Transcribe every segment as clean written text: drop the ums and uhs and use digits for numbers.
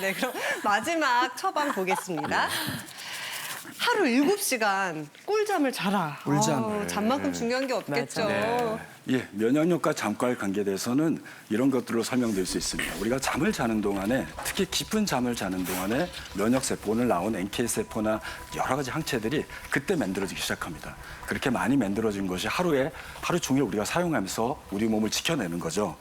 네, 그럼 마지막 처방 보겠습니다. 하루 7시간 꿀잠을 자라. 꿀잠을. 아우, 잠만큼 중요한 게 없겠죠. 네. 예, 면역력과 잠과의 관계에 대해서는 이런 것들로 설명될 수 있습니다. 우리가 잠을 자는 동안에, 특히 깊은 잠을 자는 동안에 면역세포, 오늘 나온 NK세포나 여러 가지 항체들이 그때 만들어지기 시작합니다. 그렇게 많이 만들어진 것이 하루 종일 우리가 사용하면서 우리 몸을 지켜내는 거죠.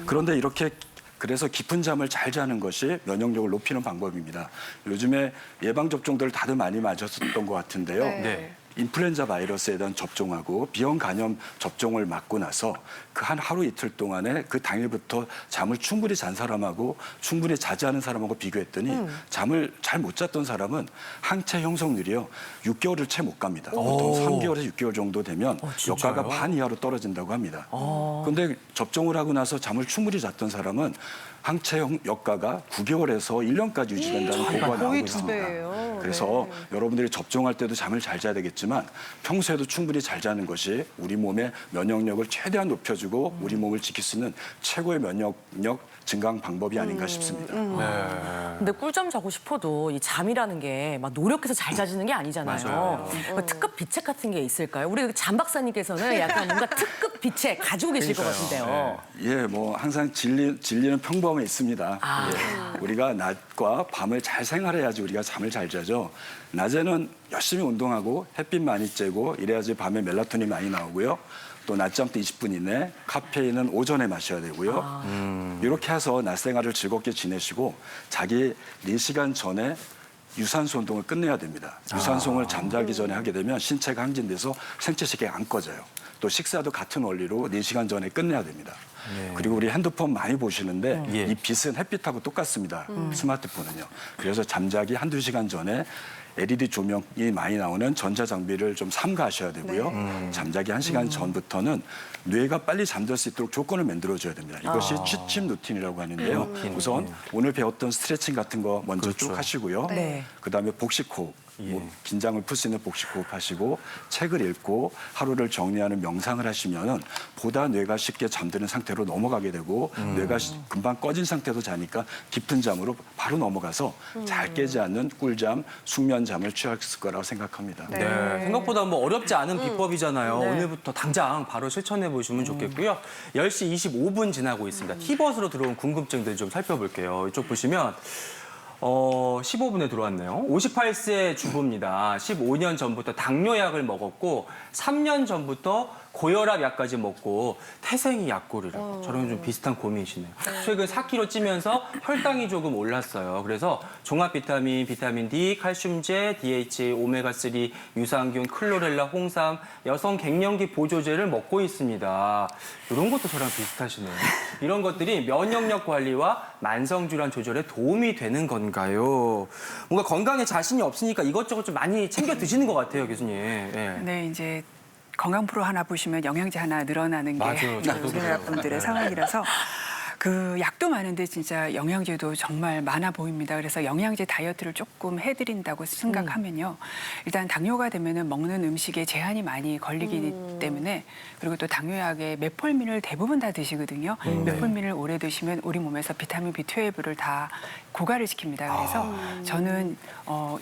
그런데 이렇게 그래서 깊은 잠을 잘 자는 것이 면역력을 높이는 방법입니다. 요즘에 예방접종들을 다들 많이 맞았었던 것 같은데요. 네. 인플루엔자 바이러스에 대한 접종하고 비형 간염 접종을 맞고 나서 그 한 하루 이틀 동안에 그 당일부터 잠을 충분히 잔 사람하고 충분히 자지 않은 사람하고 비교했더니 잠을 잘 못 잤던 사람은 항체 형성률이요 6개월을 채 못 갑니다. 보통 3개월에서 6개월 정도 되면 역가가 반 이하로 떨어진다고 합니다. 그런데 접종을 하고 나서 잠을 충분히 잤던 사람은 항체 역가가 9개월에서 1년까지 유지된다는 보고가 나오고 거의 두 있습니다. 배예요. 그래서 네. 여러분들이 접종할 때도 잠을 잘 자야 되겠지만 평소에도 충분히 잘 자는 것이 우리 몸의 면역력을 최대한 높여주고 우리 몸을 지킬 수 있는 최고의 면역력 증강 방법이 아닌가 싶습니다. 근데 꿀잠 자고 싶어도 이 잠이라는 게 막 노력해서 잘 자지는 게 아니잖아요. 맞아요. 뭐 특급 비책 같은 게 있을까요? 우리 잠 박사님께서는 약간 뭔가 특급 비책 가지고 계실 것 같은데요. 예, 뭐 항상 진리는 평범에 있습니다. 예, 우리가 낮과 밤을 잘 생활해야지 우리가 잠을 잘 자죠. 낮에는 열심히 운동하고 햇빛 많이 쬐고 이래야지 밤에 멜라토닌 많이 나오고요. 또 낮잠 때 20분 이내, 카페인은 오전에 마셔야 되고요. 이렇게 해서 낮 생활을 즐겁게 지내시고 자기 4시간 전에 유산소 운동을 끝내야 됩니다. 유산소를 잠자기 전에 하게 되면 신체가 항진돼서 생체시계가 안 꺼져요. 또 식사도 같은 원리로 4시간 전에 끝내야 됩니다. 그리고 우리 핸드폰 많이 보시는데 이 빛은 햇빛하고 똑같습니다. 스마트폰은요. 그래서 잠자기 1~2시간 전에 LED 조명이 많이 나오는 전자장비를 좀 삼가하셔야 되고요. 잠자기 1시간 전부터는 뇌가 빨리 잠들 수 있도록 조건을 만들어줘야 됩니다. 이것이 취침 루틴이라고 하는데요. 우선 오늘 배웠던 스트레칭 같은 거 먼저 쭉 하시고요. 네. 그다음에 복식호흡, 긴장을 풀 수 있는 복식호흡 하시고 책을 읽고 하루를 정리하는 명상을 하시면은 보다 뇌가 쉽게 잠드는 상태로 넘어가게 되고 뇌가 금방 꺼진 상태로 자니까 깊은 잠으로 바로 넘어가서 잘 깨지 않는 꿀잠, 숙면잠을 취했을 거라고 생각합니다. 네. 생각보다 뭐 어렵지 않은 비법이잖아요. 오늘부터 당장 바로 실천해 보시면 좋겠고요. 10시 25분 지나고 있습니다. 티벗으로 들어온 궁금증들 좀 살펴볼게요. 이쪽 보시면 15분에 들어왔네요. 58세 주부입니다. 15년 전부터 당뇨약을 먹었고 3년 전부터 고혈압 약까지 먹고 태생이 약골이라고. 저랑 좀 비슷한 고민이시네요. 최근 4kg 찌면서 혈당이 조금 올랐어요. 그래서 종합 비타민, 비타민 D, 칼슘제, DHA, 오메가3, 유산균, 클로렐라, 홍삼, 여성 갱년기 보조제를 먹고 있습니다. 이런 것도 저랑 비슷하시네요. 이런 것들이 면역력 관리와 만성질환 조절에 도움이 되는 건가요? 뭔가 건강에 자신이 없으니까 이것저것 좀 많이 챙겨 드시는 것 같아요, 교수님. 예. 네, 이제 건강 프로 하나 보시면 영양제 하나 늘어나는 게 맞아요. 저도 우리나라 그래요. 분들의 상황이라서 그 약도 많은데 진짜 영양제도 정말 많아 보입니다. 그래서 영양제 다이어트를 조금 해드린다고 생각하면요. 일단 당뇨가 되면은 먹는 음식에 제한이 많이 걸리기 때문에 그리고 또 당뇨약에 메폴민을 대부분 다 드시거든요. 메폴민을 오래 드시면 우리 몸에서 비타민 B12를 다 고갈을 시킵니다. 그래서 저는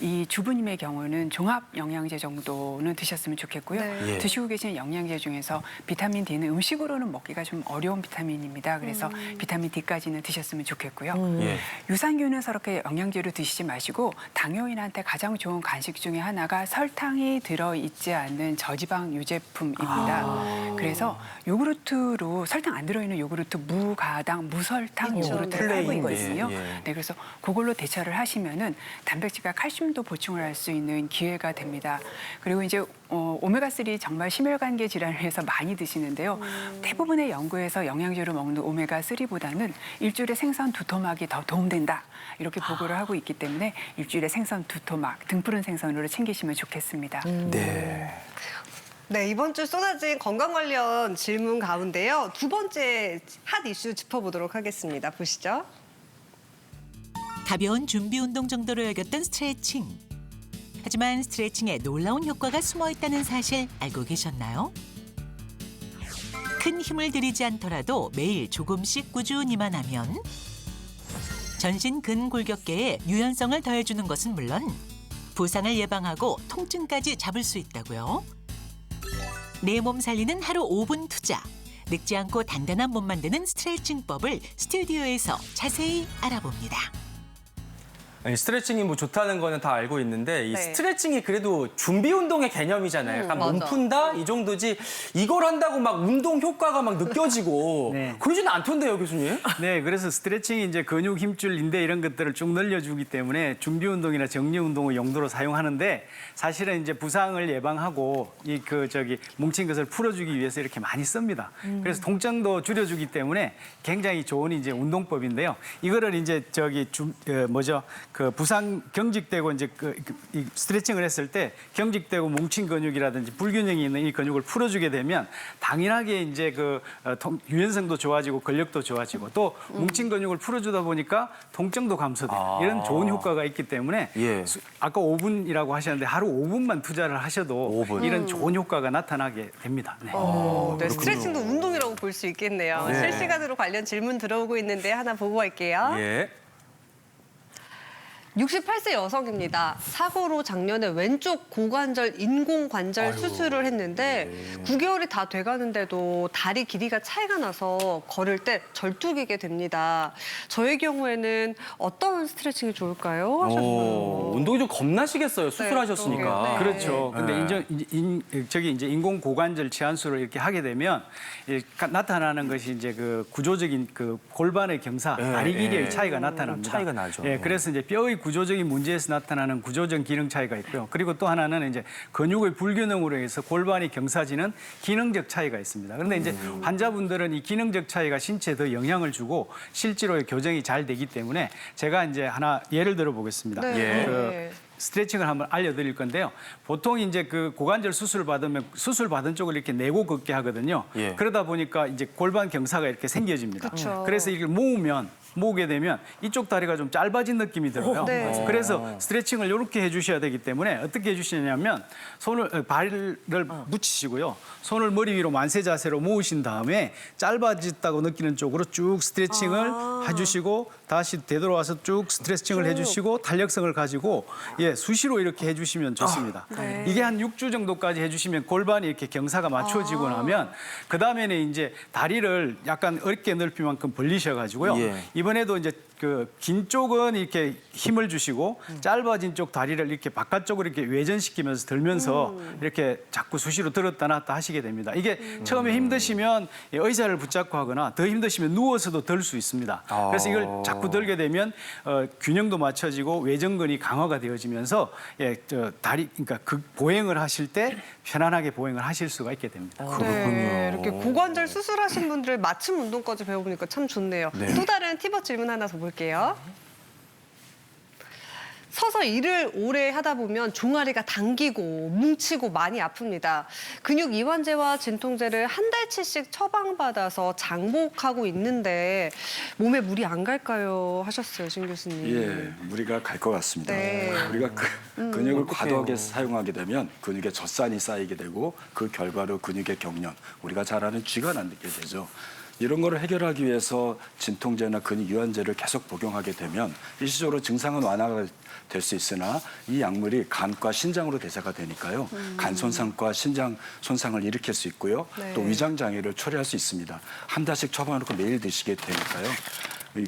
이 주부님의 경우는 종합 영양제 정도는 드셨으면 좋겠고요. 네. 예. 드시고 계신 영양제 중에서 비타민 D는 음식으로는 먹기가 좀 어려운 비타민입니다. 그래서 비타민 D까지는 드셨으면 좋겠고요. 예. 유산균은 저렇게 영양제로 드시지 마시고 당뇨인한테 가장 좋은 간식 중에 하나가 설탕이 들어있지 않는 저지방 유제품입니다. 그래서 요구르트로 설탕 안 들어있는 요구르트 무가당 무설탕 요구르트를 팔고 플레인, 있거든요. 예, 예. 네, 그래서 그걸로 대처를 하시면은 단백질과 칼슘도 보충을 할 수 있는 기회가 됩니다. 그리고 이제 오메가3 정말 심혈관계 질환을 해서 많이 드시는데요. 대부분의 연구에서 영양제로 먹는 오메가3보다는 일주일에 생선 2토막이 더 도움된다. 이렇게 보고를 하고 있기 때문에 일주일에 생선 2토막, 등푸른 생선으로 챙기시면 좋겠습니다. 네. 네, 이번 주 쏟아진 건강 관련 질문 가운데요. 두 번째 핫 이슈 짚어보도록 하겠습니다. 보시죠. 가벼운 준비 운동 정도로 여겼던 스트레칭. 하지만 스트레칭에 놀라운 효과가 숨어 있다는 사실 알고 계셨나요? 큰 힘을 들이지 않더라도 매일 조금씩 꾸준히만 하면 전신 근골격계에 유연성을 더해주는 것은 물론 부상을 예방하고 통증까지 잡을 수 있다고요. 내 몸 살리는 하루 5분 투자. 늙지 않고 단단한 몸 만드는 스트레칭법을 스튜디오에서 자세히 알아봅니다. 아니, 스트레칭이 뭐 좋다는 거는 다 알고 있는데 이 네. 스트레칭이 그래도 준비 운동의 개념이잖아요. 약간 몸 맞아. 푼다 이 정도지 이걸 한다고 막 운동 효과가 막 느껴지고 네. 그러지는 않던데요, 교수님? 네, 그래서 스트레칭이 이제 근육, 힘줄, 인대 이런 것들을 쭉 늘려주기 때문에 준비 운동이나 정리 운동의 용도로 사용하는데 사실은 이제 부상을 예방하고 뭉친 것을 풀어주기 위해서 이렇게 많이 씁니다. 그래서 통증도 줄여주기 때문에 굉장히 좋은 이제 운동법인데요. 이거를 이제 그 부상 경직되고 이제 이 스트레칭을 했을 때 경직되고 뭉친 근육이라든지 불균형이 있는 이 근육을 풀어주게 되면 당연하게 이제 유연성도 좋아지고 근력도 좋아지고 또 뭉친 근육을 풀어주다 보니까 통증도 감소돼요. 이런 좋은 효과가 있기 때문에 예. 아까 5분이라고 하셨는데 하루 5분만 투자를 하셔도 5분. 이런 좋은 효과가 나타나게 됩니다. 네. 네, 스트레칭도 운동이라고 볼 수 있겠네요. 네. 실시간으로 관련 질문 들어오고 있는데 하나 보고 갈게요. 예. 68세 여성입니다. 사고로 작년에 왼쪽 고관절 인공관절 수술을 했는데 9개월이 다 돼가는데도 다리 길이가 차이가 나서 걸을 때 절뚝이게 됩니다. 저의 경우에는 어떤 스트레칭이 좋을까요? 하셨어요. 운동이 좀 겁나시겠어요, 수술하셨으니까. 네. 그렇죠. 네. 근데 이제 인공 고관절 치환술을 이렇게 하게 되면 나타나는 것이 이제 그 구조적인 그 골반의 경사, 예, 다리 길이의 예. 차이가 나타납니다. 차이가 나죠. 예, 그래서 이제 뼈의 구조적인 문제에서 나타나는 구조적 기능 차이가 있고요. 그리고 또 하나는 이제 근육의 불균형으로 해서 골반이 경사지는 기능적 차이가 있습니다. 그런데 이제 환자분들은 이 기능적 차이가 신체에 더 영향을 주고 실제로 교정이 잘 되기 때문에 제가 이제 하나 예를 들어 보겠습니다. 네. 그 스트레칭을 한번 알려드릴 건데요. 보통 이제 그 고관절 수술을 받으면 수술 받은 쪽을 이렇게 내고 걷게 하거든요. 예. 그러다 보니까 이제 골반 경사가 이렇게 생겨집니다. 그쵸. 그래서 이걸 모으게 되면 이쪽 다리가 좀 짧아진 느낌이 들어요. 네. 그래서 스트레칭을 이렇게 해주셔야 되기 때문에 어떻게 해주시냐면 발을 붙이시고요. 손을 머리 위로 만세 자세로 모으신 다음에 짧아졌다고 느끼는 쪽으로 쭉 스트레칭을 해주시고 다시 되돌아와서 쭉 스트레칭을 해주시고 탄력성을 가지고 수시로 이렇게 해주시면 좋습니다. 네. 이게 한 6주 정도까지 해주시면 골반이 이렇게 경사가 맞춰지고 나면 그 다음에는 이제 다리를 약간 어깨 넓이만큼 벌리셔가지고요. 예. 이번에도 이제 그 긴 쪽은 이렇게 힘을 주시고 짧아진 쪽 다리를 이렇게 바깥쪽으로 이렇게 외전시키면서 들면서 이렇게 자꾸 수시로 들었다 놨다 하시게 됩니다. 이게 처음에 힘드시면 의자를 붙잡고 하거나 더 힘드시면 누워서도 들 수 있습니다. 그래서 이걸 자꾸 들게 되면 균형도 맞춰지고 외전근이 강화가 되어지면서 그러니까 보행을 하실 때 편안하게 보행을 하실 수가 있게 됩니다. 네, 이렇게 고관절 수술하신 분들 맞춤 운동까지 배워보니까 참 좋네요. 네. 또 다른 팁업 질문 하나 더 볼게요. 서서 일을 오래 하다 보면 종아리가 당기고 뭉치고 많이 아픕니다. 근육 이완제와 진통제를 한 달치씩 처방받아서 장복하고 있는데 몸에 무리 안 갈까요? 하셨어요, 신 교수님. 예, 무리가 갈 것 같습니다. 네. 우리가 근육을 어떡해요. 과도하게 사용하게 되면 근육에 젖산이 쌓이게 되고 그 결과로 근육의 경련, 우리가 잘 아는 쥐가 남게 되죠. 이런 거를 해결하기 위해서 진통제나 근육 이완제를 계속 복용하게 되면 일시적으로 증상은 완화가 될 수 있으나 이 약물이 간과 신장으로 대사가 되니까요. 간 손상과 신장 손상을 일으킬 수 있고요. 네. 또 위장 장애를 초래할 수 있습니다. 한 달씩 처방해놓고 매일 드시게 되니까요.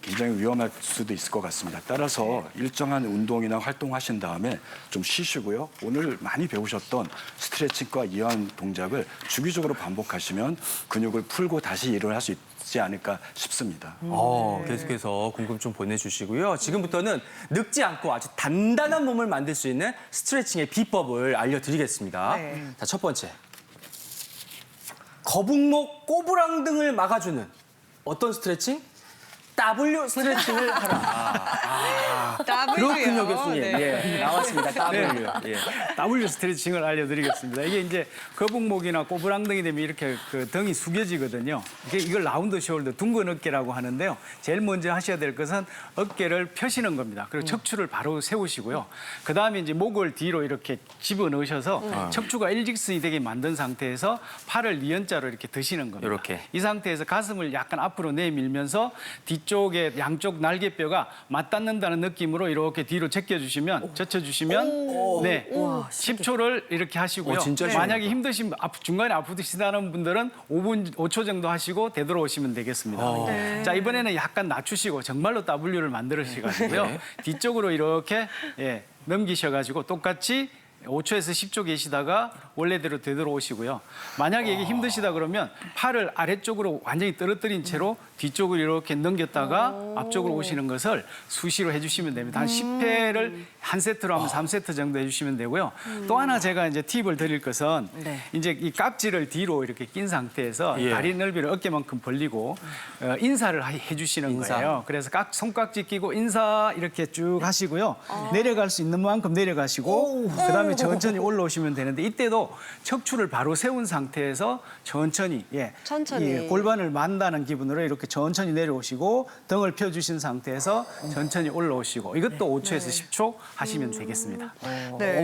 굉장히 위험할 수도 있을 것 같습니다. 따라서 일정한 운동이나 활동하신 다음에 좀 쉬시고요. 오늘 많이 배우셨던 스트레칭과 이완 동작을 주기적으로 반복하시면 근육을 풀고 다시 일을 할 수 있지 않을까 싶습니다. 계속해서 궁금증 보내주시고요. 지금부터는 늙지 않고 아주 단단한 몸을 만들 수 있는 스트레칭의 비법을 알려드리겠습니다. 네. 자, 첫 번째. 거북목, 꼬부랑 등을 막아주는 어떤 스트레칭? W 스트레칭을 하라. 그렇군요, 교수님. 네. 예, 나왔습니다. W. 예. W 스트레칭을 알려드리겠습니다. 이게 이제 거북목이나 꼬부랑등이 되면 이렇게 그 등이 숙여지거든요. 이걸 라운드 숄더, 둥근 어깨라고 하는데요. 제일 먼저 하셔야 될 것은 어깨를 펴시는 겁니다. 그리고 척추를 바로 세우시고요. 그 다음에 이제 목을 뒤로 이렇게 집어넣으셔서 척추가 일직선이 되게 만든 상태에서 팔을 니은자로 이렇게 드시는 겁니다. 이렇게. 이 상태에서 가슴을 약간 앞으로 내밀면서 뒤쪽에 양쪽 날개뼈가 맞닿는다는 느낌으로 이렇게 뒤로 제껴주시면, 젖혀주시면, 네, 10초를 이렇게 하시고요. 진짜 쉬운 만약에 힘드신, 중간에 아프시다는 분들은 5초 정도 하시고 되돌아오시면 되겠습니다. 자, 이번에는 약간 낮추시고 정말로 W를 만들으셔가지고요. 뒤쪽으로 이렇게 넘기셔가지고 똑같이 5초에서 10초 계시다가 원래대로 되돌아오시고요. 만약에 이게 힘드시다 그러면 팔을 아래쪽으로 완전히 떨어뜨린 채로 뒤쪽으로 이렇게 넘겼다가 앞쪽으로 오시는 것을 수시로 해주시면 됩니다. 한 10회를 한 세트로 하면 3세트 정도 해주시면 되고요. 또 하나 제가 이제 팁을 드릴 것은 이제 이 깍지를 뒤로 이렇게 낀 상태에서 다리 넓이를 어깨만큼 벌리고 인사를 해주시는 거예요. 그래서 손깍지 끼고 인사 이렇게 쭉 하시고요. 내려갈 수 있는 만큼 내려가시고 그다음에 천천히 올라오시면 되는데 이때도 척추를 바로 세운 상태에서 천천히 천천히. 골반을 만다는 기분으로 이렇게 천천히 내려오시고 등을 펴주신 상태에서 천천히 올라오시고 이것도 5초에서 10초 하시면 되겠습니다. 네.